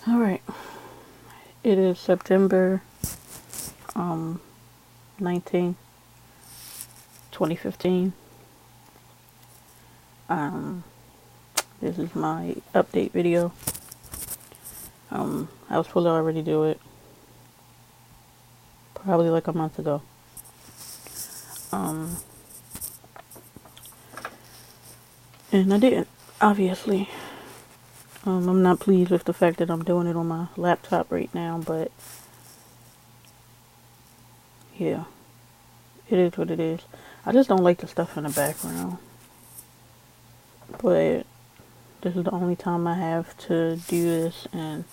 All right. It is September 19th, 2015. This is my update video. I was supposed to already do it probably like a month ago. And I didn't, obviously. I'm not pleased with the fact that I'm doing it on my laptop right now, but yeah, it is what it is. I just don't like the stuff in the background, but this is the only time I have to do this, and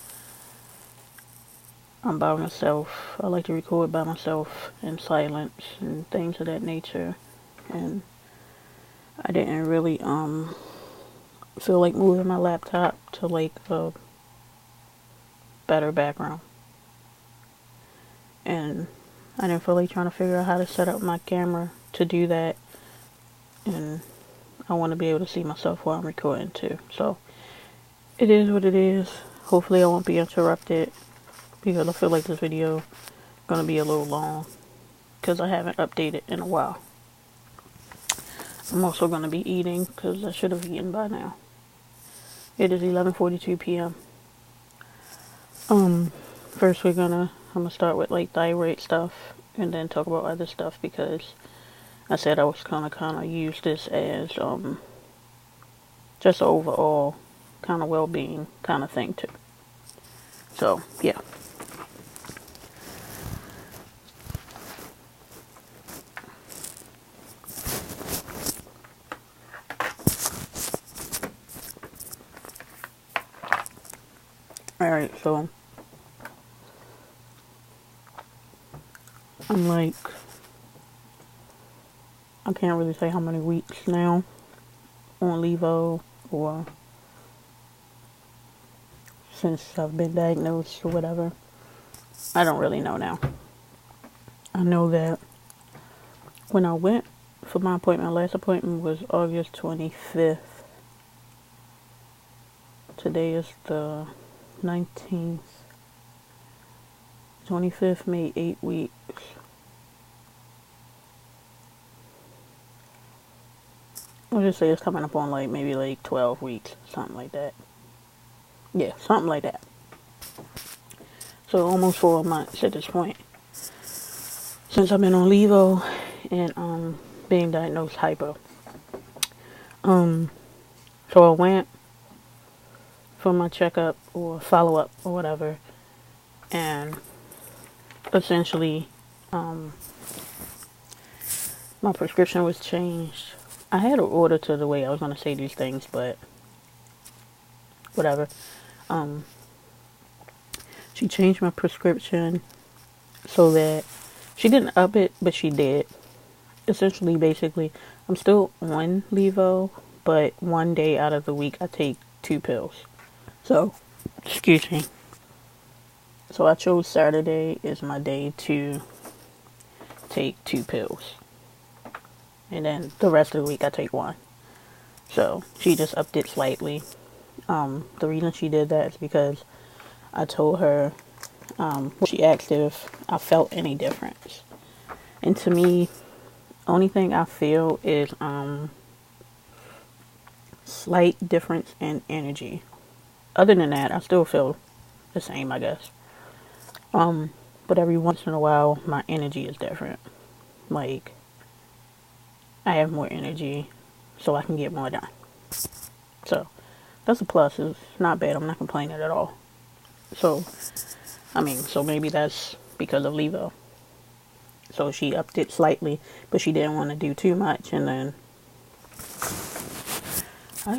I'm by myself. I like to record by myself in silence and things of that nature, and I didn't really feel like moving my laptop to like a better background, and I didn't feel like trying to figure out how to set up my camera to do that, and I want to be able to see myself while I'm recording too. So it is what it is. Hopefully I won't be interrupted, because I feel like this video is going to be a little long because I haven't updated in a while. I'm also going to be eating because I should have eaten by now. It is 11:42 p.m. First I'm gonna start with like thyroid stuff and then talk about other stuff, because I said I was gonna kind of use this as just an overall kind of well-being kind of thing too. So yeah. Alright, so I'm like, I can't really say how many weeks now on Levo, or since I've been diagnosed or whatever. I don't really know now. I know that when I went for my appointment, my last appointment was August 25th. Today is the 19th. 25th made 8 weeks. I'll just say it's coming up on like maybe like 12 weeks, something like that. Yeah, something like that. So almost 4 months at this point since I've been on Levo and being diagnosed hypo. So I went for my checkup or follow up or whatever, and essentially my prescription was changed. I had an order to the way I was going to say these things, but whatever. She changed my prescription so that she didn't up it, but she did. Essentially, basically, I'm still on Levo, but one day out of the week I take 2 pills. So, excuse me. So I chose Saturday as my day to take 2 pills. And then the rest of the week I take 1. So she just upped it slightly. The reason she did that is because I told her, she asked if I felt any difference. And to me, only thing I feel is slight difference in energy. Other than that, I still feel the same, I guess. But every once in a while, my energy is different. Like, I have more energy, so I can get more done. So, that's a plus. It's not bad. I'm not complaining at all. So, so maybe that's because of Levo. So she upped it slightly, but she didn't want to do too much, and then I'll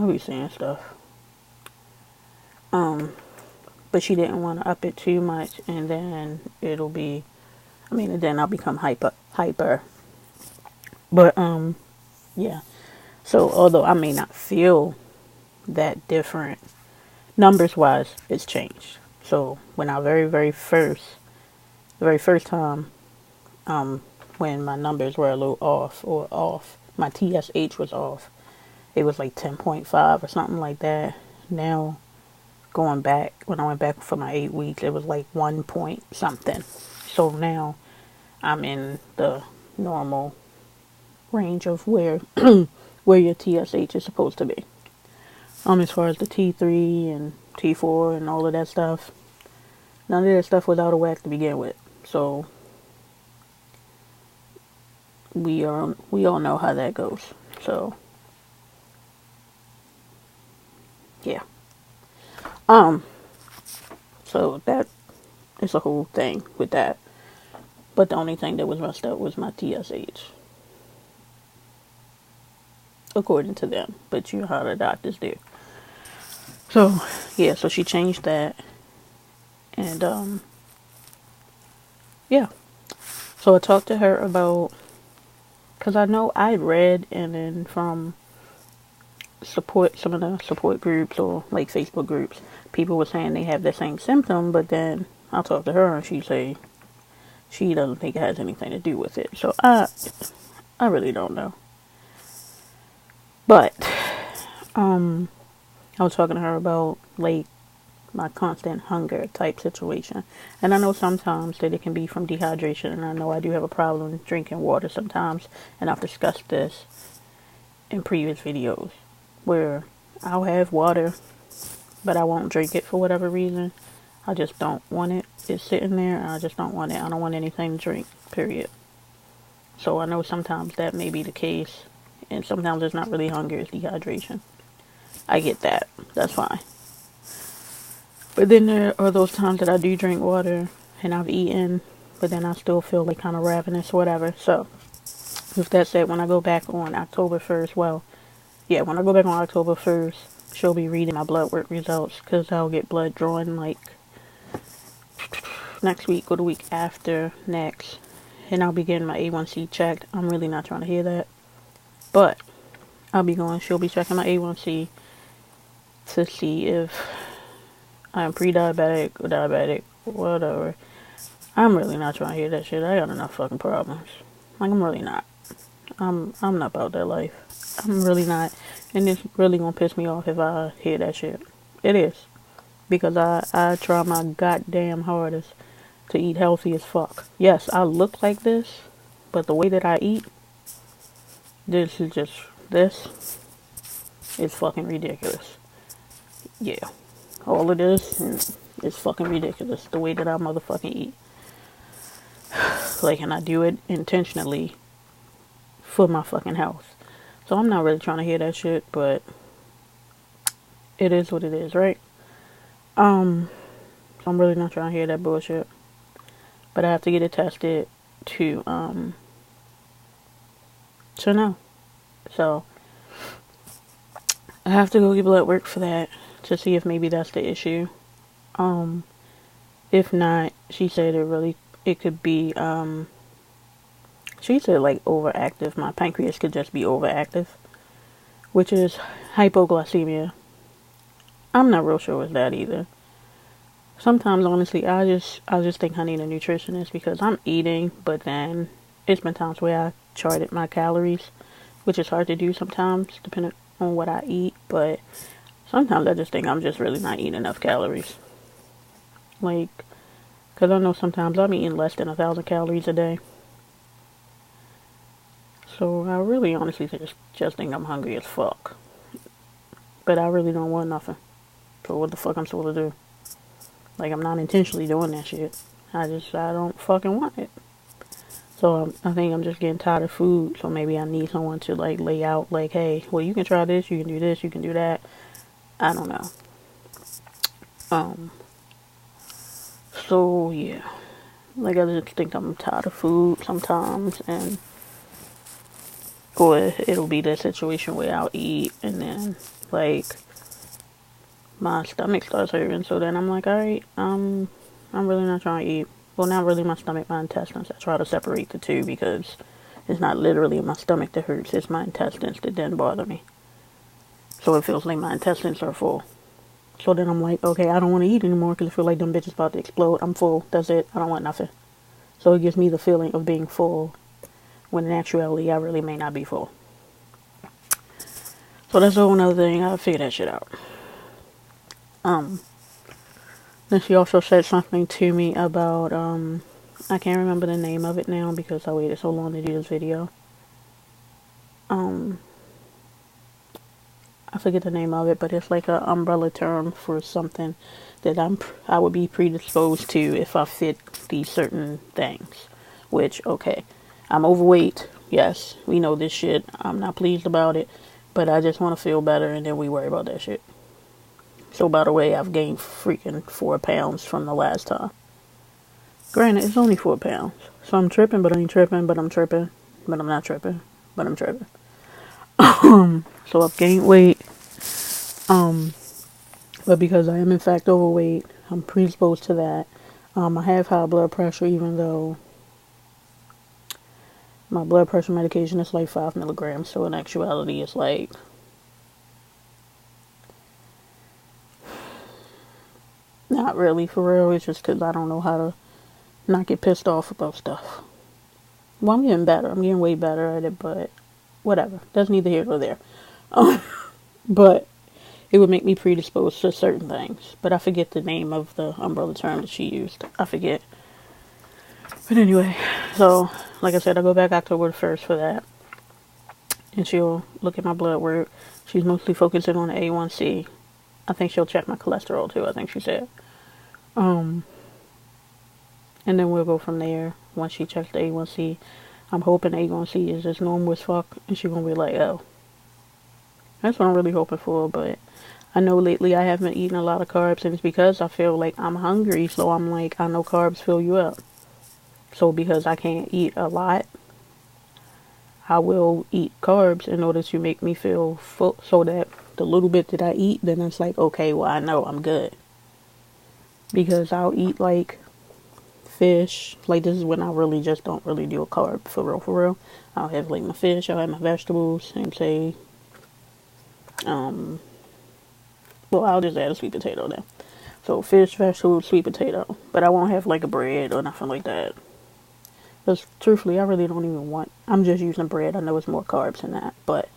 be saying stuff. But she didn't want to up it too much, and then and then I'll become hyper. But, yeah. So, although I may not feel that different, numbers-wise, it's changed. So, when I the very first time, when my numbers were a little off, my TSH was off. It was like 10.5 or something like that. now going back, when I went back for my 8 weeks, it was like 1 point something. So now I'm in the normal range of where where your TSH is supposed to be. As far as the T3 and T4 and all of that stuff, none of that stuff was out of whack to begin with. So we all know how that goes. So yeah. So that is a whole thing with that. But the only thing that was messed up was my TSH. According to them. But you know how the doctors do. So, yeah, so she changed that. And, yeah. So I talked to her about, because I know I read, and then from some of the support groups or like Facebook groups, people were saying they have the same symptom, but then I'll talk to her and she say she doesn't think it has anything to do with it. So I really don't know. But I was talking to her about like my constant hunger type situation, and I know sometimes that it can be from dehydration, and I know I do have a problem drinking water sometimes, and I've discussed this in previous videos where I'll have water but I won't drink it for whatever reason. I just don't want it. It's sitting there and I just don't want it. I don't want anything to drink, period. So I know sometimes that may be the case, and sometimes it's not really hunger, it's dehydration. I get that. That's fine. But then there are those times that I do drink water and I've eaten, but then I still feel like kind of ravenous or whatever. So with that said, when I go back on October 1st, when I go back on October 1st, she'll be reading my blood work results, because I'll get blood drawn like next week or the week after next, and I'll be getting my A1C checked. I'm really not trying to hear that, but she'll be checking my A1C to see if I'm pre-diabetic or diabetic, whatever. I'm really not trying to hear that shit. I got enough fucking problems. Like, I'm really not. I'm not about that life. I'm really not. And it's really gonna piss me off if I hear that shit. It is. Because I try my goddamn hardest to eat healthy as fuck. Yes, I look like this, but the way that I eat, this is fucking ridiculous. Yeah. All of this is fucking ridiculous. The way that I motherfucking eat. Like, and I do it intentionally for my fucking health. So I'm not really trying to hear that shit, but it is what it is, right? So I'm really not trying to hear that bullshit. But I have to get it tested to know. So I have to go get blood work for that to see if maybe that's the issue. If not, she said it could be she said like overactive. My pancreas could just be overactive, which is hypoglycemia. I'm not real sure with that either. Sometimes, honestly, I just think I need a nutritionist, because I'm eating, but then it's been times where I charted my calories, which is hard to do sometimes, depending on what I eat, but sometimes I just think I'm just really not eating enough calories. Like, because I know sometimes I'm eating less than 1,000 calories a day. So I really honestly just think I'm hungry as fuck. But I really don't want nothing. So what the fuck I'm supposed to do? Like, I'm not intentionally doing that shit. I don't fucking want it. So I think I'm just getting tired of food. So maybe I need someone to like lay out like, hey, well, you can try this, you can do this, you can do that. I don't know. So yeah. Like, I just think I'm tired of food sometimes, or it'll be that situation where I'll eat and then like my stomach starts hurting, so then I'm like, alright, I'm really not trying to eat. Well, not really my stomach, my intestines. I try to separate the two, because it's not literally my stomach that hurts, it's my intestines that then bother me. So it feels like my intestines are full. So then I'm like, okay, I don't want to eat anymore, because I feel like them bitches about to explode. I'm full, that's it, I don't want nothing. So it gives me the feeling of being full, when in actuality I really may not be full. So that's a whole nother thing. I'll figure that shit out. Then she also said something to me about, I can't remember the name of it now because I waited so long to do this video. I forget the name of it, but it's like an umbrella term for something that I would be predisposed to if I fit these certain things. Which, okay, I'm overweight. Yes, we know this shit. I'm not pleased about it, but I just want to feel better, and then we worry about that shit. So, by the way, I've gained freaking 4 pounds from the last time. Granted, it's only 4 pounds. So I'm tripping, but I ain't tripping, but I'm tripping, but I'm not tripping, but I'm tripping. So I've gained weight. But because I am in fact overweight, I'm predisposed to that. I have high blood pressure, even though my blood pressure medication is like 5 milligrams. So in actuality, it's like, not really for real. It's just because I don't know how to not get pissed off about stuff. Well, I'm getting better. I'm getting way better at it, but whatever. That's neither here nor there. But it would make me predisposed to certain things. But I forget the name of the umbrella term that she used. I forget. But anyway, so, like I said, I go back October 1st for that. And she'll look at my blood work. She's mostly focusing on the A1C. I think she'll check my cholesterol too, I think she said. And then we'll go from there. Once she checks the A1C, I'm hoping A1C is just normal as fuck. And she's going to be like, oh. That's what I'm really hoping for, but I know lately I haven't eaten a lot of carbs, and it's because I feel like I'm hungry, so I'm like, I know carbs fill you up. So because I can't eat a lot, I will eat carbs in order to make me feel full, so that the little bit that I eat, then it's like, okay, well, I know I'm good. Because I'll eat like fish, like this is when I really just don't really do a carb, for real. I'll have like my fish, I'll have my vegetables, and say, well, I'll just add a sweet potato then. So fish, vegetables, sweet potato. But I won't have like a bread or nothing like that. Because truthfully, I really don't even want, I'm just using bread. I know it's more carbs than that, but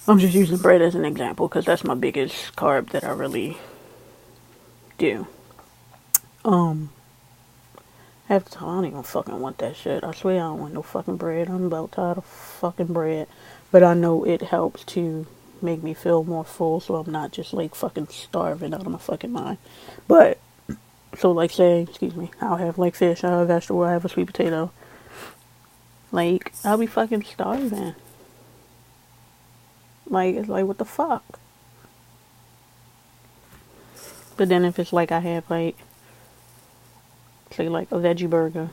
I'm just using bread as an example because that's my biggest carb that I really do. Half the time, I don't even fucking want that shit. I swear I don't want no fucking bread. I'm about tired of fucking bread. But I know it helps to make me feel more full, so I'm not just like fucking starving out of my fucking mind. But so like say, excuse me, I'll have like fish, I'll have a vegetable, I'll have a sweet potato. Like, I'll be fucking starving. Like, it's like, what the fuck? But then if it's like I have like, say like a veggie burger.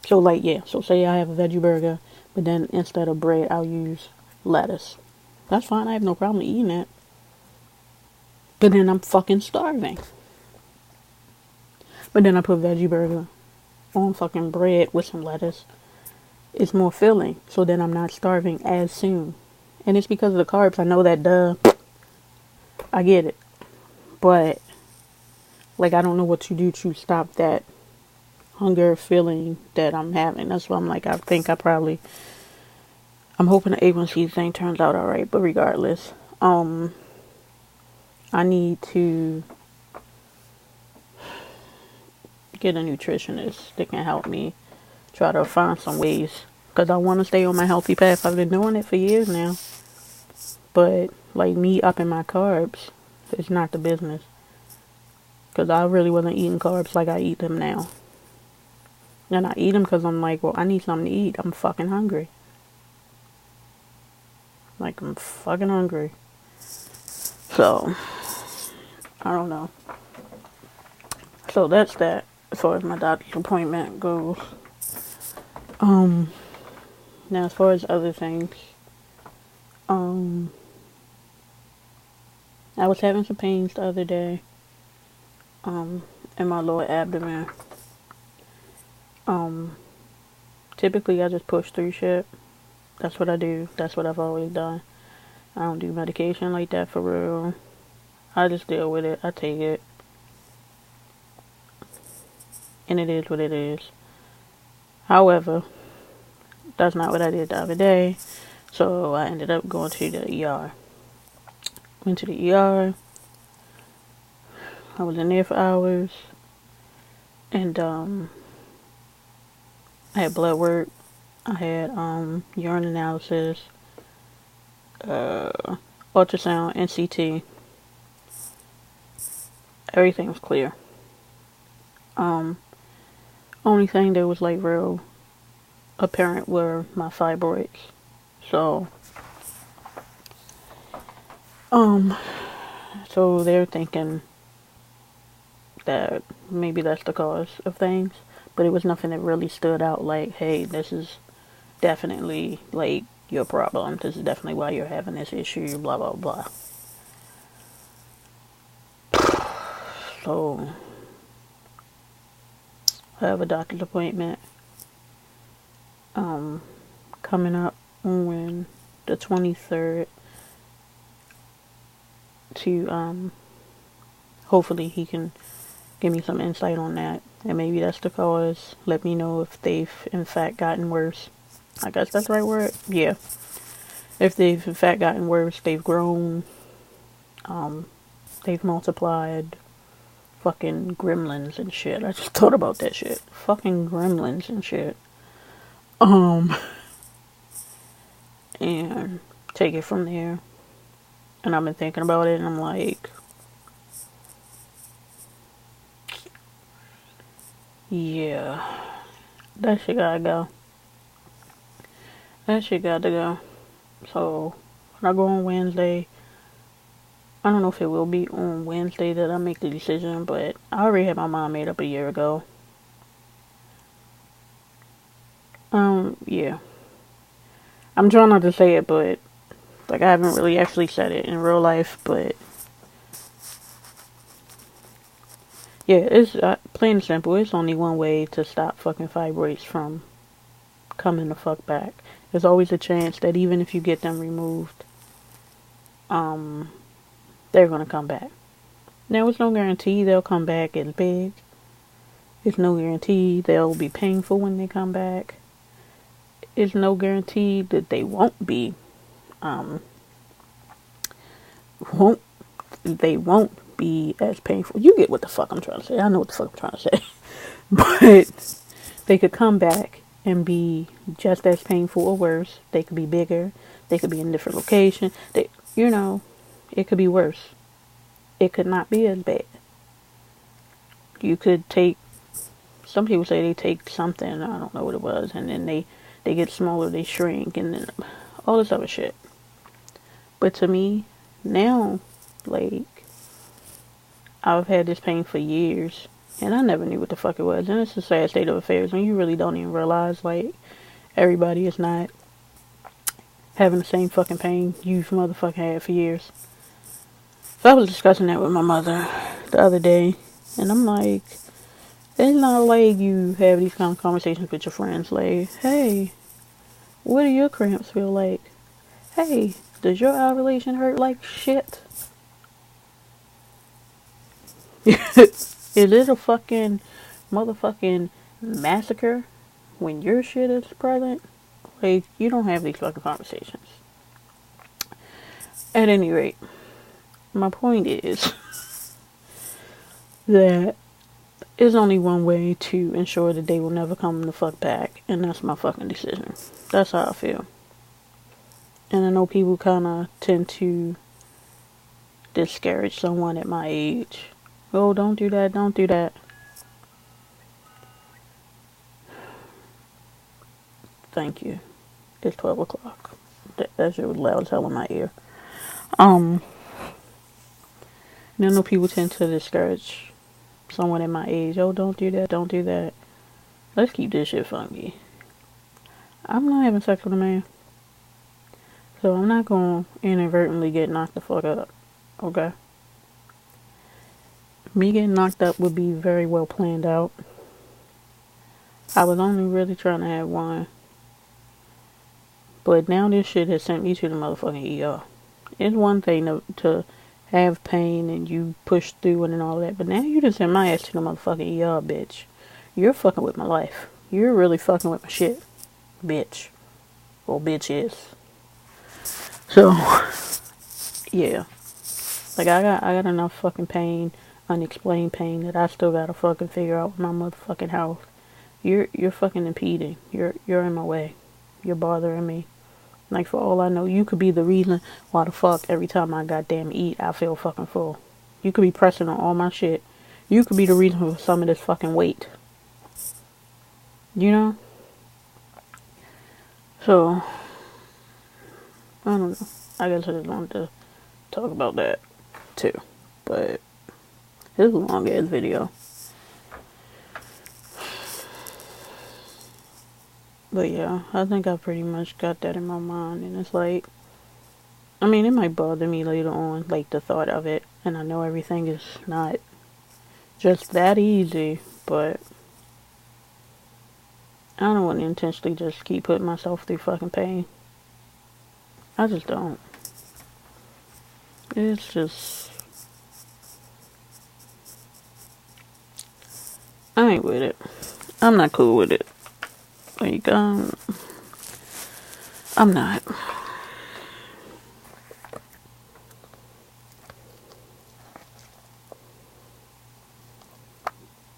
So like, yeah, so say I have a veggie burger, but then instead of bread, I'll use lettuce. That's fine, I have no problem eating it. But then I'm fucking starving. But then I put veggie burger on fucking bread with some lettuce. It's more filling, so then I'm not starving as soon. And it's because of the carbs. I know that, duh. I get it. But, like, I don't know what to do to stop that hunger feeling that I'm having. That's why I'm like, I'm hoping the A1C thing turns out alright. But regardless, I need to get a nutritionist that can help me try to find some ways. Because I want to stay on my healthy path. I've been doing it for years now. But, like, me upping my carbs is not the business. Because I really wasn't eating carbs like I eat them now. And I eat them because I'm like, well, I need something to eat. I'm fucking hungry. Like, I'm fucking hungry. So, I don't know. So, that's that. As far as my doctor's appointment goes. Now, as far as other things. I was having some pains the other day. In my lower abdomen. Typically I just push through shit. That's what I do. That's what I've always done. I don't do medication like that for real. I just deal with it. I take it. And it is what it is. However, that's not what I did the other day. So I ended up going to the ER. Went to the ER. I was in there for hours, and I had blood work. I had urine analysis, ultrasound, NCT. Everything was clear. Only thing that was like real apparent were my fibroids. So, so they're thinking that maybe that's the cause of things, but it was nothing that really stood out like, hey, this is definitely like your problem. This is definitely why you're having this issue, blah, blah, blah. So, I have a doctor's appointment coming up on the 23rd to hopefully he can give me some insight on that, and maybe that's the cause. Let me know if they've in fact gotten worse. I guess that's the right word. Yeah, if they've in fact gotten worse, they've grown, they've multiplied. Fucking gremlins and shit. I just thought about that shit. Fucking gremlins and shit. And take it from there. And I've been thinking about it, and I'm like, yeah, that shit gotta go. That shit gotta go. So, when I go on Wednesday, I don't know if it will be on Wednesday that I make the decision, but I already had my mind made up a year ago. Yeah. I'm trying not to say it, but, like, I haven't really actually said it in real life, but, yeah, it's plain and simple. It's only one way to stop fucking fibroids from coming the fuck back. There's always a chance that even if you get them removed, they're gonna come back. Now, it's no guarantee they'll come back as big. It's no guarantee they'll be painful when they come back. It's no guarantee that they won't be, they won't be as painful. You get what the fuck I'm trying to say. I know what the fuck I'm trying to say. But they could come back and be just as painful or worse. They could be bigger. They could be in a different location. They, it could be worse. It could not be as bad. You could take, some people say they take something, I don't know what it was, and then they get smaller, they shrink, and then all this other shit. But to me, now, like, I've had this pain for years, and I never knew what the fuck it was. And it's a sad state of affairs when you really don't even realize, like, everybody is not having the same fucking pain you've motherfucking had for years. So I was discussing that with my mother the other day, and I'm like, it's not like you have these kind of conversations with your friends, like, hey, what do your cramps feel like? Hey, does your ovulation hurt like shit? Is it a fucking motherfucking massacre when your shit is present? Like, you don't have these fucking conversations. At any rate, my point is that there's only one way to ensure that they will never come the fuck back, and that's my fucking decision. That's how I feel. And I know people kind of tend to discourage someone at my age. Oh, don't do that, don't do that. Thank you. It's 12 o'clock. That shit was loud as hell in my ear. And I know people tend to discourage someone at my age. Oh, don't do that, don't do that. Let's keep this shit funky. I'm not having sex with a man. So I'm not going to inadvertently get knocked the fuck up. Okay? Me getting knocked up would be very well planned out. I was only really trying to have one. But now this shit has sent me to the motherfucking ER. It's one thing to have pain and you push through it and all that. But now you just sent my ass to the motherfucking ER, bitch. You're fucking with my life. You're really fucking with my shit. Bitch. Or bitch is. So, yeah. Like, I got enough fucking pain. unexplained pain that I still gotta fucking figure out with my motherfucking house. You're fucking impeding. You're in my way. You're bothering me. Like, for all I know, you could be the reason why the fuck every time I goddamn eat, I feel fucking full. You could be pressing on all my shit. You could be the reason for some of this fucking weight. You know? So, I don't know. I guess I just wanted to talk about that, too. But, it's a long ass video. But yeah, I think I pretty much got that in my mind. And it's like, I mean, it might bother me later on, like the thought of it. And I know everything is not just that easy, but I don't want to intentionally just keep putting myself through fucking pain. I just don't. It's just, I ain't with it. I'm not cool with it. Like, I'm not.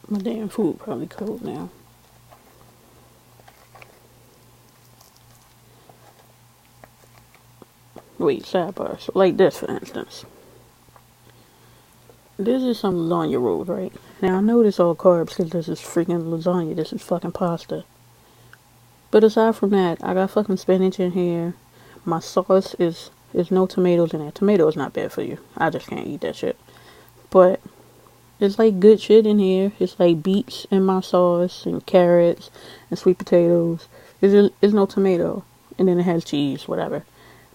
My damn food probably cold now. Wait, sidebar. So like this, for instance. This is some lasagna rolls, right? Now, I know this all carbs because this is freaking lasagna. This is fucking pasta. But aside from that, I got fucking spinach in here. My sauce is no tomatoes in it. Tomato is not bad for you. I just can't eat that shit. But it's like good shit in here. It's like beets in my sauce and carrots and sweet potatoes. It's no tomato. And then it has cheese, whatever.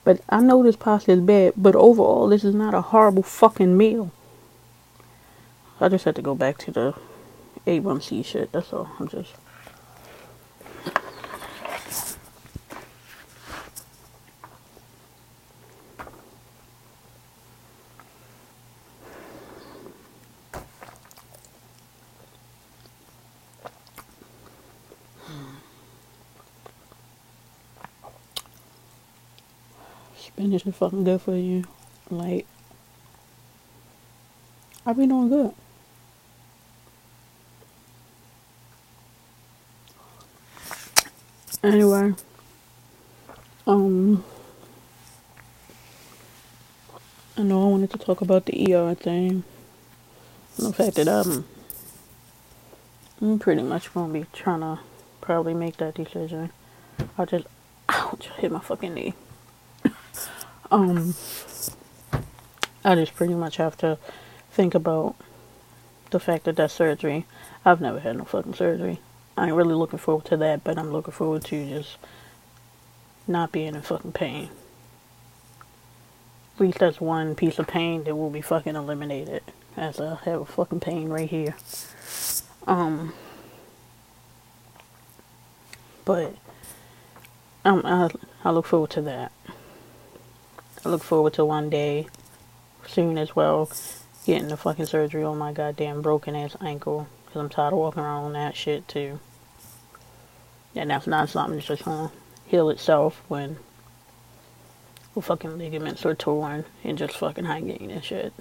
But I know this pasta is bad. But overall, this is not a horrible fucking meal. I just had to go back to the A1C shit. That's all. I'm just... Spinach is fucking good for you. Like, I be doing good. Anyway, I know I wanted to talk about the ER thing. The fact that I'm pretty much gonna be trying to probably make that decision. Ouch, hit my fucking knee. I just pretty much have to think about the fact that that's surgery. I've never had no fucking surgery. I ain't really looking forward to that, but I'm looking forward to just not being in fucking pain. At least that's one piece of pain that will be fucking eliminated, as I have a fucking pain right here. But I look forward to that. I look forward to one day soon as well getting the fucking surgery on my goddamn broken ass ankle, because I'm tired of walking around on that shit too. And that's not something that's just gonna heal itself when the fucking ligaments are torn and just fucking hanging and shit.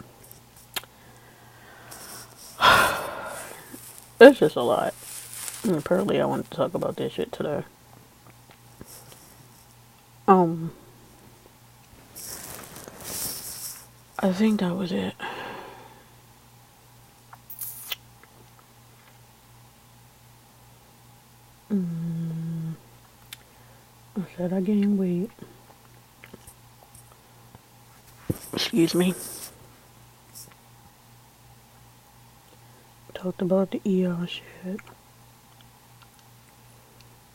It's just a lot. And apparently I wanted to talk about this shit today. I think that was it. I said I gained weight. Excuse me. Talked about the ER shit.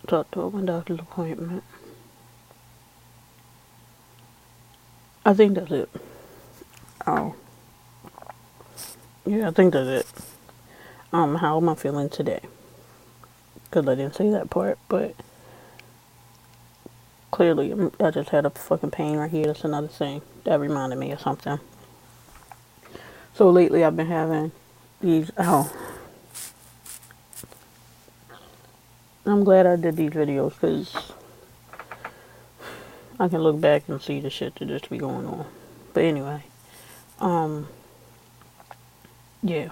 Talked about my doctor's appointment. I think that's it. Oh. Yeah, I think that's it. How am I feeling today? Because I didn't say that part, but clearly I just had a fucking pain right here. That's another thing that reminded me of something. So lately I've been having these, I'm glad I did these videos because I can look back and see the shit that just be going on. But anyway, Yeah.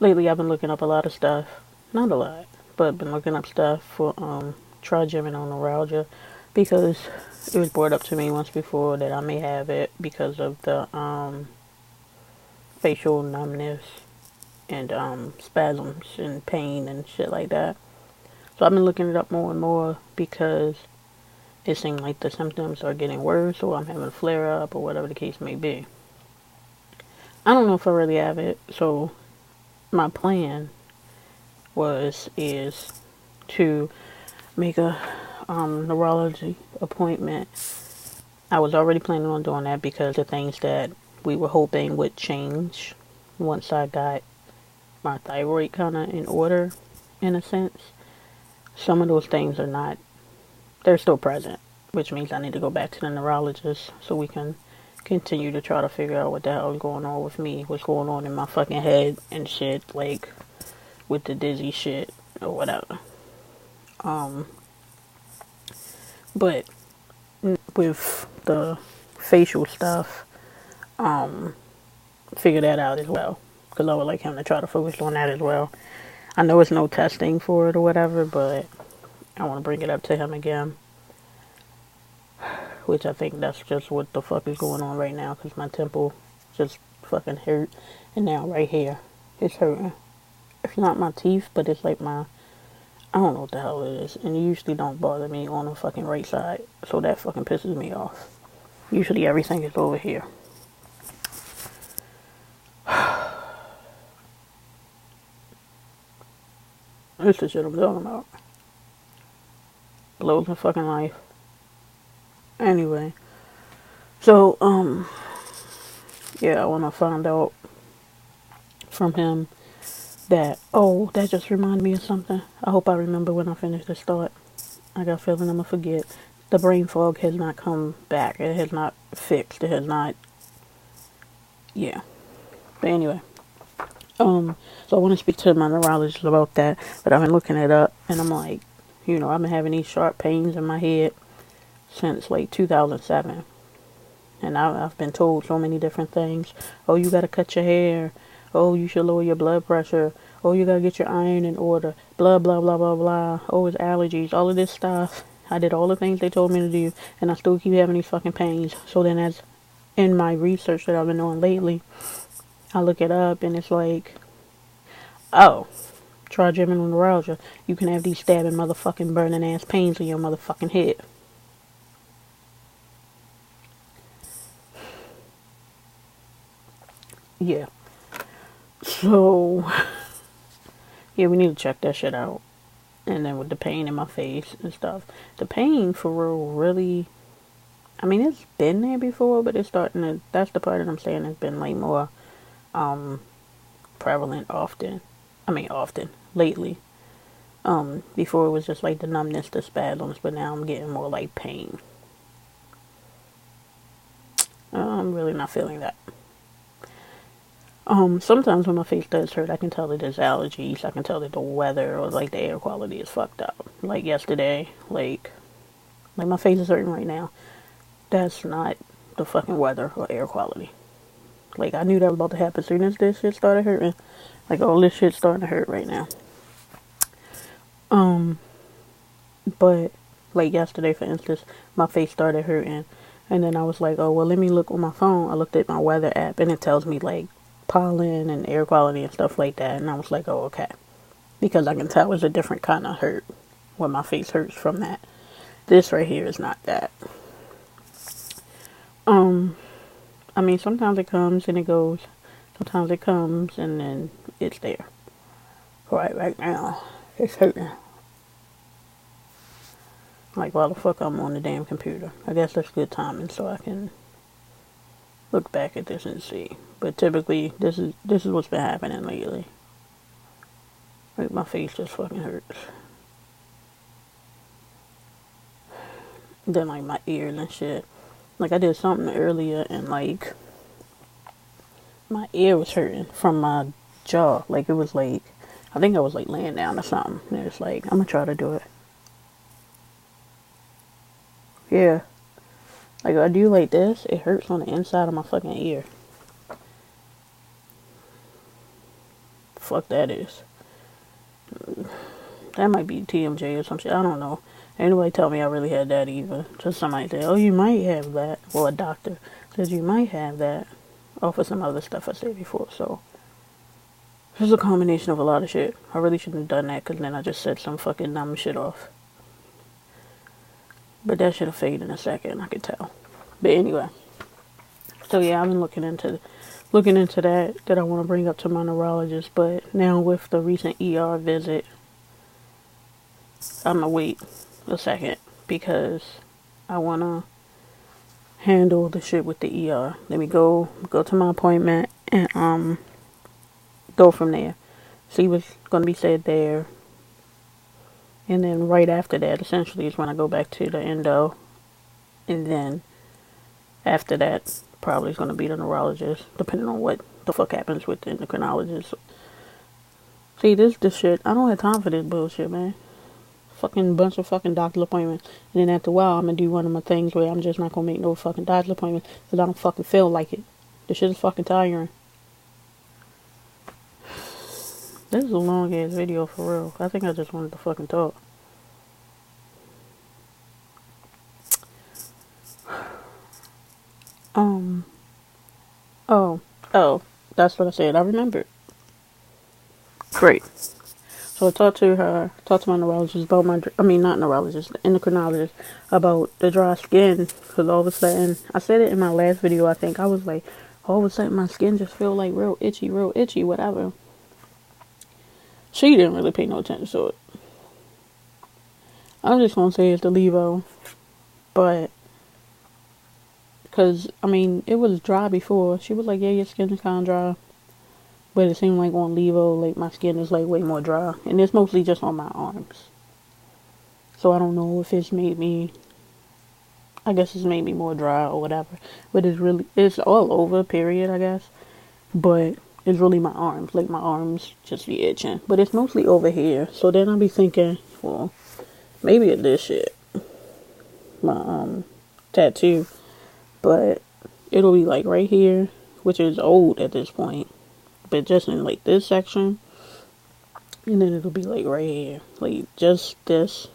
Lately I've been looking up a lot of stuff. Not a lot, but been looking up stuff for trigeminal neuralgia because it was brought up to me once before that I may have it because of the facial numbness and spasms and pain and shit like that. So I've been looking it up more and more because it seemed like the symptoms are getting worse or I'm having a flare up or whatever the case may be. I don't know if I really have it, so my plan is to make a neurology appointment. I was already planning on doing that because the things that we were hoping would change once I got my thyroid kind of in order, in a sense. Some of those things are not, they're still present, which means I need to go back to the neurologist so we can continue to try to figure out what the hell is going on with me, what's going on in my fucking head and shit, like with the dizzy shit or whatever. But with the facial stuff, figure that out as well. Because I would like him to try to focus on that as well. I know it's no testing for it or whatever, but I want to bring it up to him again. Which I think that's just what the fuck is going on right now. Because my temple just fucking hurt. And now right here, it's hurting. It's not my teeth, but it's like my, I don't know what the hell it is. And it usually don't bother me on the fucking right side. So that fucking pisses me off. Usually everything is over here. This is the shit I'm talking about. Blows my fucking life. Anyway. So, yeah, I want to find out from him that, oh, that just reminded me of something. I hope I remember when I finish this thought. I got a feeling I'm going to forget. The brain fog has not come back. It has not fixed. It has not, yeah. But anyway. So I want to speak to my neurologist about that, but I've been looking it up, and I'm like, you know, I've been having these sharp pains in my head since like 2007, and I've been told so many different things. Oh, you gotta cut your hair. Oh, you should lower your blood pressure. Oh, you gotta get your iron in order. Blah, blah, blah, blah, blah. Oh, it's allergies. All of this stuff. I did all the things they told me to do, and I still keep having these fucking pains. So then as in my research that I've been doing lately, I look it up, and it's like, oh, trigeminal neuralgia. You can have these stabbing motherfucking burning ass pains in your motherfucking head. Yeah. So, yeah, we need to check that shit out. And then with the pain in my face and stuff. The pain, for real, really, I mean, it's been there before, but it's starting to, that's the part that I'm saying it's been, like, more, prevalent often. Lately. Before it was just, like, the numbness, the spasms, but now I'm getting more, like, pain. I'm really not feeling that. Sometimes when my face does hurt, I can tell that there's allergies. I can tell that the weather or like the air quality is fucked up. Like yesterday, like my face is hurting right now. That's not the fucking weather or air quality. Like I knew that was about to happen as soon as this shit started hurting. Like all this shit's starting to hurt right now. But like yesterday, for instance, my face started hurting, and then I was like, oh well, let me look on my phone. I looked at my weather app, and it tells me like pollen and air quality and stuff like that, and I was like, oh okay, because I can tell it's a different kind of hurt when my face hurts from that. This right here is not that. I mean, sometimes it comes and it goes. Sometimes it comes and then it's there. Right now, it's hurting. Like, why the fuck I'm on the damn computer? I guess that's good timing so I can look back at this and see. But typically, this is what's been happening lately. Like, my face just fucking hurts. Then, like, my ears and shit. Like, I did something earlier and, like, my ear was hurting from my jaw. Like, it was like, I think I was, like, laying down or something. And it's like, I'm gonna try to do it. Yeah. Like, if I do like this, it hurts on the inside of my fucking ear. fuck that is. That might be TMJ or some shit. I don't know. Anybody tell me I really had that either. Just somebody say, oh, you might have that. Or a doctor says you might have that. Off of some other stuff I said before. So, it's a combination of a lot of shit. I really shouldn't have done that because then I just said some fucking dumb shit off. But that should have faded in a second. I could tell. But anyway. So yeah, I've been looking into that I want to bring up to my neurologist. But now with the recent ER visit, I'm gonna wait a second because I want to handle the shit with the ER. Let me go to my appointment and go from there. See what's going to be said there. And then right after that, essentially, is when I go back to the endo. And then after that, probably is going to be the neurologist, depending on what the fuck happens with the endocrinologist. See, this shit, I don't have time for this bullshit, man. Fucking bunch of fucking doctor appointments. And then after a while, I'm going to do one of my things where I'm just not going to make no fucking doctor appointments because I don't fucking feel like it. This shit is fucking tiring. This is a long ass video for real. I think I just wanted to fucking talk. Oh, that's what I said. I remembered. Great. So I talked to my neurologist about not neurologist, the endocrinologist, about the dry skin. Because all of a sudden, I said it in my last video, I think. I was like, all of a sudden my skin just feel like real itchy, whatever. She didn't really pay no attention to it. I'm just going to say it's the levo. But, because, it was dry before. She was like, yeah, your skin is kind of dry. But it seemed like on levo, like, my skin is, like, way more dry. And it's mostly just on my arms. So I don't know if it's made me more dry or whatever. But it's all over, period, I guess. But it's really my arms. Like, my arms just be itching. But it's mostly over here. So then I'll be thinking, well, maybe it's this shit. My, tattoo. But it'll be, like, right here. Which is old at this point. But just in, like, this section. And then it'll be, like, right here. Like, just this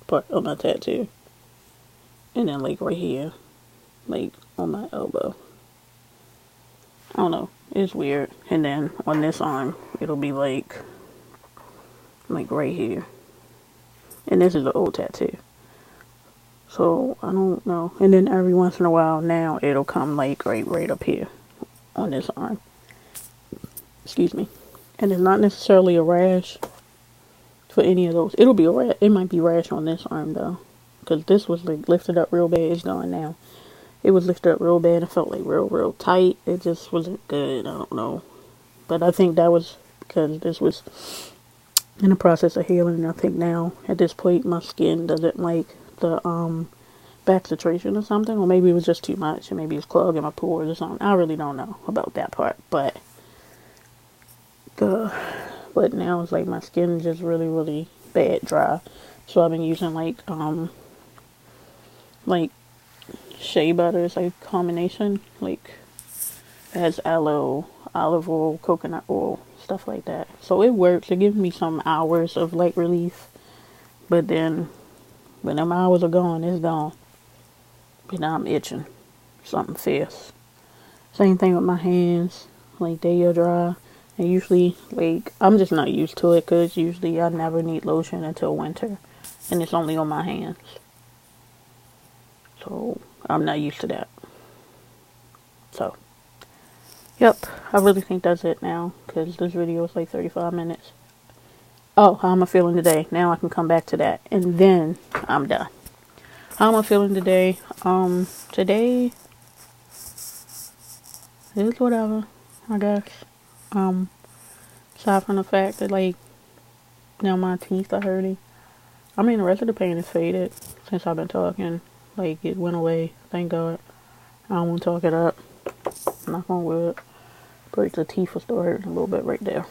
part of my tattoo. And then, like, right here. Like, on my elbow. I don't know. It's weird. And then on this arm, it'll be like right here. And this is an old tattoo. So, I don't know. And then every once in a while now, it'll come like right up here on this arm. Excuse me. And it's not necessarily a rash for any of those. It'll be a rash. It might be rash on this arm though. Because this was like lifted up real bad. It's gone now. It was lifted up real bad. It felt like real tight. It just wasn't good. I don't know. But I think that was because this was in the process of healing. I think now, at this point, my skin doesn't like the backcentration or something. Or maybe it was just too much. And maybe it's clogging my pores or something. I really don't know about that part. But now it's like my skin is just really bad dry. So I've been using like shea butter. It's like a combination, like it has aloe, olive oil, coconut oil, stuff like that. So it works. It gives me some hours of like relief, but then when them hours are gone, it's gone. But now I'm itching, something fierce. Same thing with my hands, like they are dry. And usually, like, I'm just not used to it because usually I never need lotion until winter, and it's only on my hands. So I'm not used to that. So, yep, I really think that's it now, because this video is like 35 minutes. Oh, how am I feeling today? Now I can come back to that, and then I'm done. How am I feeling today? Today is whatever, I guess. Aside from the fact that, like, now my teeth are hurting. The rest of the pain is faded since I've been talking. Like, it went away, thank God. I don't want to talk it up. Knock on wood. But the teeth are still hurting a little bit right there.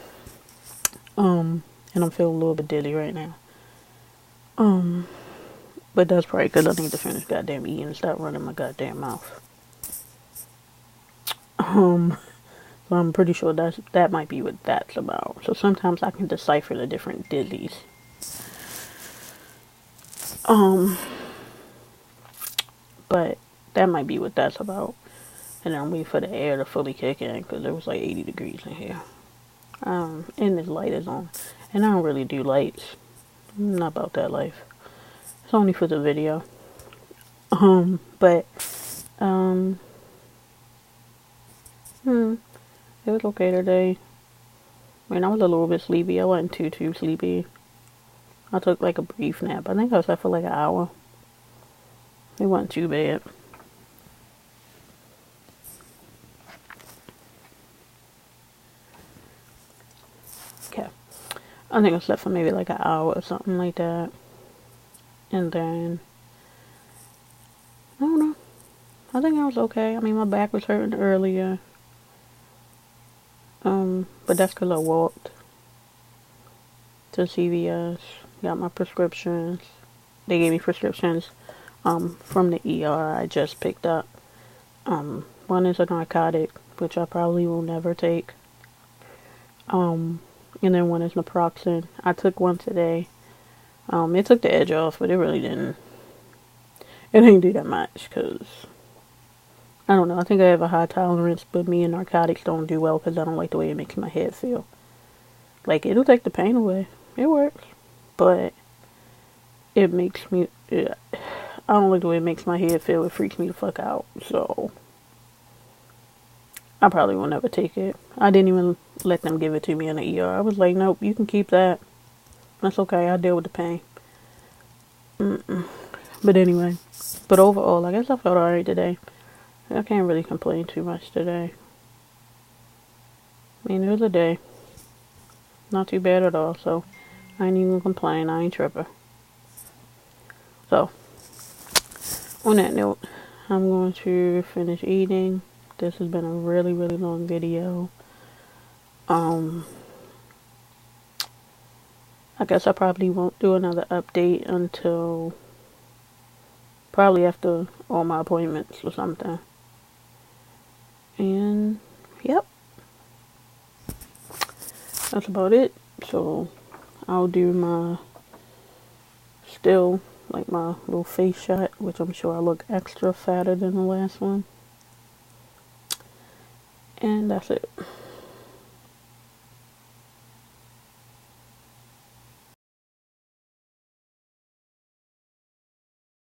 And I'm feeling a little bit dizzy right now. But that's probably because I need to finish goddamn eating and stop running my goddamn mouth. So I'm pretty sure that might be what that's about. So sometimes I can decipher the different dizzies. But that might be what that's about. And then I'm waiting for the air to fully kick in because it was like 80 degrees in here. And this light is on. And I don't really do lights. I'm not about that life. It's only for the video. But it was okay today. I mean, I was a little bit sleepy. I wasn't too sleepy. I took like a brief nap. I think I was up for like an hour. It wasn't too bad. Okay. I think I slept for maybe like an hour or something like that. And then, I don't know. I think I was okay. I mean, my back was hurting earlier. But that's because I walked to CVS, got my prescriptions. They gave me prescriptions from the ER I just picked up. One is a narcotic, which I probably will never take. And then one is naproxen. I took one today. It took the edge off, but it really didn't. It didn't do that much, because I don't know. I think I have a high tolerance, but me and narcotics don't do well because I don't like the way it makes my head feel. Like, it'll take the pain away. It works. But it makes me... I don't like the way it makes my head feel. It freaks me the fuck out. So, I probably will never take it. I didn't even let them give it to me in the ER. I was like, nope, you can keep that. That's okay. I'll deal with the pain. But anyway. But overall, I guess I felt alright today. I can't really complain too much today. I mean, it was a day. Not too bad at all, so I ain't even gonna complain. I ain't tripping. So, on that note, I'm going to finish eating. This has been a really, really long video. I guess I probably won't do another update until probably after all my appointments or something. And, yep. That's about it. So, I'll do my, still, like my little face shot, which I'm sure I look extra fatter than the last one. And that's it.